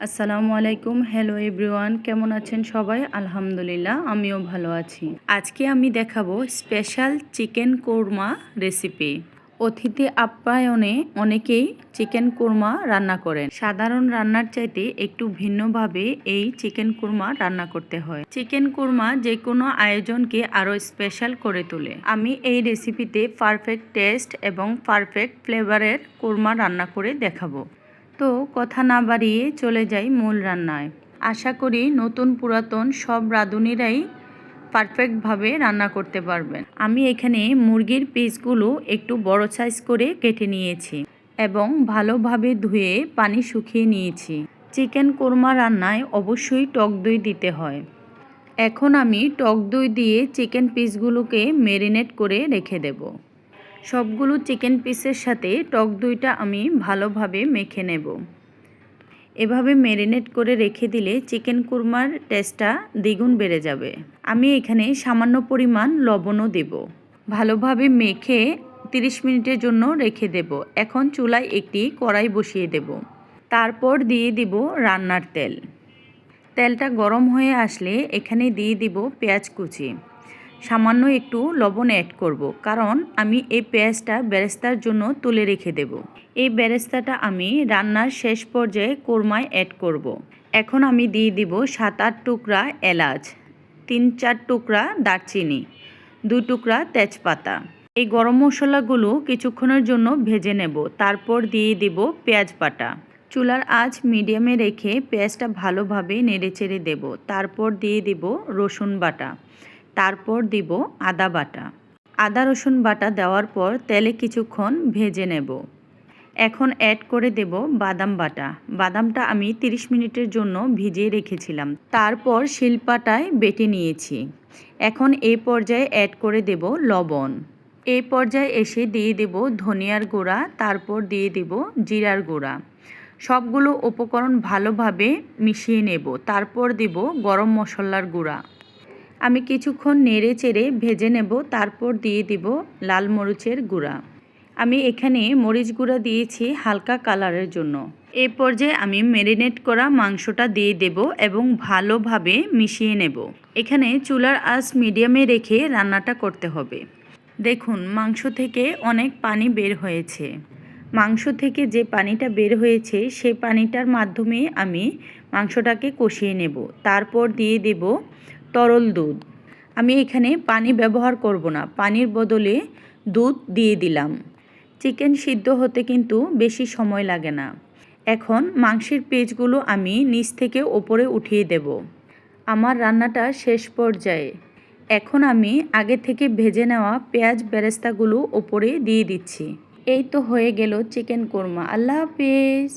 আসসালামু আলাইকুম। Hello everyone, কেমন আছেন সবাই? আলহামদুলিল্লাহ, আমিও ভালো আছি। আজকে আমি দেখাবো স্পেশাল চিকেন কোরমা রেসিপি। অতিথি আপ্যায়নে অনেকেই চিকেন কোরমা রান্না করেন। সাধারণ রান্নার চাইতে একটু ভিন্নভাবে এই চিকেন কোরমা রান্না করতে হয়। চিকেন কোরমা যে কোনো আয়োজনকে আরও স্পেশাল করে তোলে। আমি এই রেসিপিতে পারফেক্ট টেস্ট এবং পারফেক্ট ফ্লেভারের কোরমা রান্না করে দেখাবো। তো কথা না বাড়িয়ে চলে যাই মূল রান্নায়। আশা করি নতুন পুরাতন সব রাঁধুনিরাই পারফেক্টভাবে রান্না করতে পারবেন। আমি এখানে মুরগির পিসগুলো একটু বড় সাইজ করে কেটে নিয়েছি এবং ভালোভাবে ধুয়ে পানি শুকিয়ে নিয়েছি। চিকেন কোরমা রান্নায় অবশ্যই টক দই দিতে হয়। এখন আমি টক দই দিয়ে চিকেন পিসগুলোকে ম্যারিনেট করে রেখে দেব। সবগুলো চিকেন পিসের সাথে টক দইটা আমি ভালোভাবে মেখে নেব। এভাবে ম্যারিনেট করে রেখে দিলে চিকেন কুরমার টেস্টটা দ্বিগুণ বেড়ে যাবে। আমি এখানে সামান্য পরিমাণ লবণও দেব। ভালোভাবে মেখে 30 মিনিটের জন্য রেখে দেব। এখন চুলায় একটি কড়াই বসিয়ে দেব। তারপর দিয়ে দিব রান্নার তেল। তেলটা গরম হয়ে আসলে এখানে দিয়ে দিব পেঁয়াজ কুচি। সামান্য একটু লবণ অ্যাড করব, কারণ আমি এই পেঁয়াজটা বেরেস্তার জন্য তুলে রেখে দেব। এই বেরেস্তাটা আমি রান্নার শেষ পর্যায়ে কোরমায় অ্যাড করব। এখন আমি দিয়ে দিব 7-8 টুকরা এলাচ, 3-4 টুকরা দারচিনি, 2 টুকরা তেজপাতা। এই গরম মশলাগুলো কিছুক্ষণের জন্য ভেজে নেব। তারপর দিয়ে দিব পেঁয়াজ বাটা। চুলার আঁচ মিডিয়ামে রেখে পেঁয়াজটা ভালোভাবে নেড়েচেড়ে দেব। তারপর দিয়ে দিব রসুন বাটা। তারপর দিব আদা বাটা। আদা রসুন বাটা দেওয়ার পর তেলে কিছুক্ষণ ভেজে নেব। এখন অ্যাড করে দেব বাদাম বাটা। বাদামটা আমি 30 মিনিটের জন্য ভিজিয়ে রেখেছিলাম। তারপর শিলপাটায় বেটে নিয়েছি। এখন এই পর্যায়ে অ্যাড করে দেব লবণ। এই পর্যায়ে এসে দিয়ে দেব ধনিয়ার গুঁড়া, তারপর দিয়ে দেব জিরার গুঁড়া। সবগুলো উপকরণ ভালোভাবে মিশিয়ে নেব। তারপর দেব গরম মশলার গুঁড়া। আমি কিছুক্ষণ নেড়ে চেড়ে ভেজে নেব। তারপর দিয়ে দিব লাল মরিচের গুঁড়া। আমি এখানে মরিচ গুঁড়া দিয়েছি হালকা কালারের জন্য। এই পর্যায়ে আমি ম্যারিনেট করা মাংসটা দিয়ে দেব এবং ভালোভাবে মিশিয়ে নেব। এখানে চুলার আঁচ মিডিয়ামে রেখে রান্নাটা করতে হবে। দেখুন, মাংস থেকে অনেক পানি বের হয়েছে। মাংস থেকে যে পানিটা বের হয়েছে সেই পানিটার মাধ্যমে আমি মাংসটাকে কষিয়ে নেব। তারপর দিয়ে দেব তরল দুধ। আমি এখানে পানি ব্যবহার করব না, পানির বদলে দুধ দিয়ে দিলাম। চিকেন সিদ্ধ হতে কিন্তু বেশি সময় লাগে না। এখন মাংসের পিসগুলো আমি নিচ থেকে ওপরে উঠিয়ে দেব। আমার রান্নাটা শেষ পর্যায়ে। এখন আমি আগে থেকে ভেজে নেওয়া পেঁয়াজ বেরেস্তাগুলো ওপরে দিয়ে দিচ্ছি। এই তো হয়ে গেল চিকেন কোরমা। আল্লাহ হাফেজ।